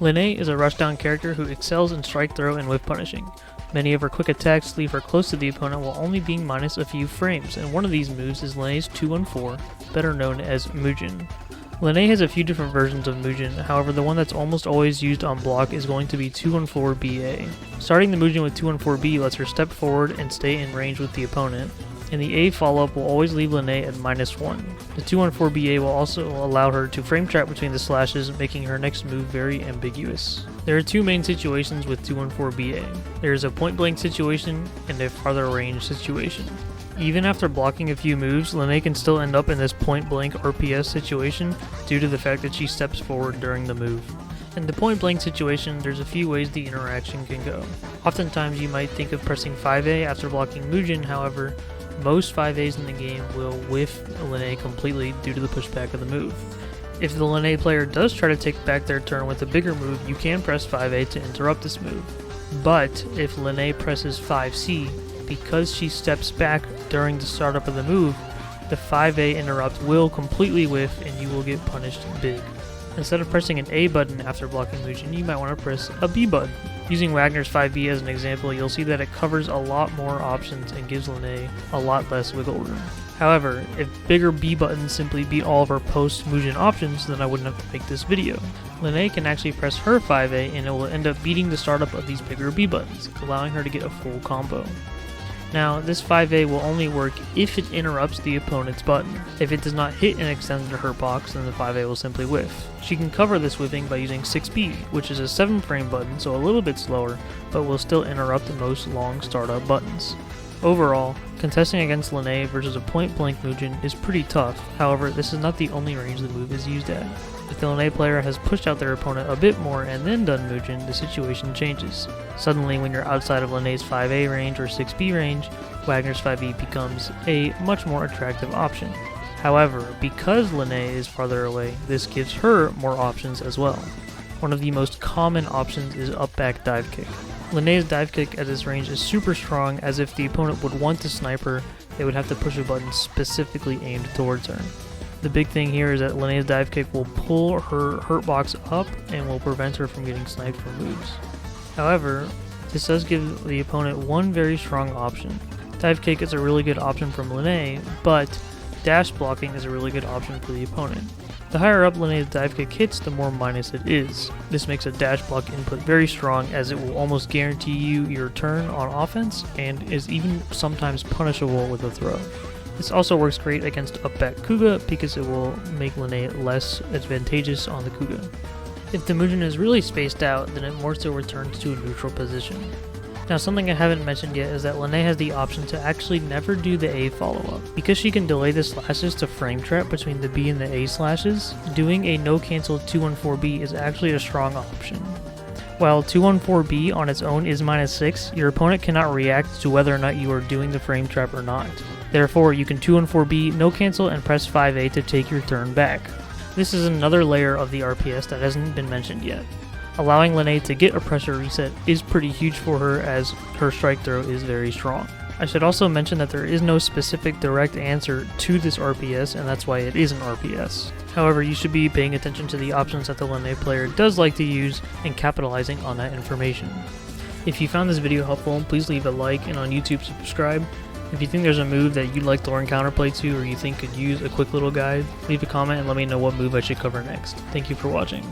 Linne is a rushdown character who excels in strike throw and whiff punishing. Many of her quick attacks leave her close to the opponent while only being minus a few frames, and one of these moves is Linne's 2-1-4, better known as Mujin. Linne has a few different versions of Mujin, however the one that's almost always used on block is going to be 2-1-4 BA. Starting the Mujin with 2-1-4B lets her step forward and stay in range with the opponent, and the A follow-up will always leave Linne at -1. The 2-1-4 BA will also allow her to frame trap between the slashes, making her next move very ambiguous. There are two main situations with 2-1-4 BA. There is a point-blank situation and a farther range situation. Even after blocking a few moves, Linne can still end up in this point-blank RPS situation due to the fact that she steps forward during the move. In the point-blank situation, there's a few ways the interaction can go. Oftentimes you might think of pressing 5A after blocking Mujin, however, most 5As in the game will whiff Linne completely due to the pushback of the move. If the Linne player does try to take back their turn with a bigger move, you can press 5A to interrupt this move. But if Linne presses 5C, because she steps back during the startup of the move, the 5A interrupt will completely whiff and you will get punished big. Instead of pressing an A button after blocking Mujin, you might want to press a B button. Using Wagner's 5B as an example, you'll see that it covers a lot more options and gives Linne a lot less wiggle room. However, if bigger B buttons simply beat all of her post-Mujin options, then I wouldn't have to make this video. Linne can actually press her 5A and it will end up beating the startup of these bigger B buttons, allowing her to get a full combo. Now, this 5A will only work if it interrupts the opponent's button. If it does not hit and extend to her box, then the 5A will simply whiff. She can cover this whiffing by using 6B, which is a 7-frame button, so a little bit slower, but will still interrupt most long startup buttons. Overall, contesting against Linne versus a point-blank Mujin is pretty tough, however, this is not the only range the move is used at. If the Linne player has pushed out their opponent a bit more and then done Mujin, the situation changes. Suddenly, when you're outside of Linne's 5A range or 6B range, Wagner's 5E becomes a much more attractive option. However, because Linne is farther away, this gives her more options as well. One of the most common options is up-back dive kick. Linne's dive kick at this range is super strong, as if the opponent would want to snipe her, they would have to push a button specifically aimed towards her. The big thing here is that Linne's dive kick will pull her hurt box up and will prevent her from getting sniped from moves. However, this does give the opponent one very strong option. Dive kick is a really good option from Linne, but dash blocking is a really good option for the opponent. The higher up Linne's dive kick hits, the more minus it is. This makes a dash block input very strong, as it will almost guarantee you your turn on offense and is even sometimes punishable with a throw. This also works great against up-back Kuga because it will make Linne less advantageous on the Kuga. If the Mujin is really spaced out, then it more so returns to a neutral position. Now, something I haven't mentioned yet is that Linne has the option to actually never do the A follow-up. Because she can delay the slashes to frame trap between the B and the A slashes, doing a no-cancel 2-1-4B is actually a strong option. While 2-1-4B on its own is -6, your opponent cannot react to whether or not you are doing the frame trap or not. Therefore, you can 2-1-4B, no cancel, and press 5A to take your turn back. This is another layer of the RPS that hasn't been mentioned yet. Allowing Linne to get a pressure reset is pretty huge for her, as her strike throw is very strong. I should also mention that there is no specific direct answer to this RPS, and that's why it is an RPS. However, you should be paying attention to the options that the Linne player does like to use and capitalizing on that information. If you found this video helpful, please leave a like, and on YouTube subscribe. If you think there's a move that you'd like to learn counterplay to, or you think could use a quick little guide, leave a comment and let me know what move I should cover next. Thank you for watching.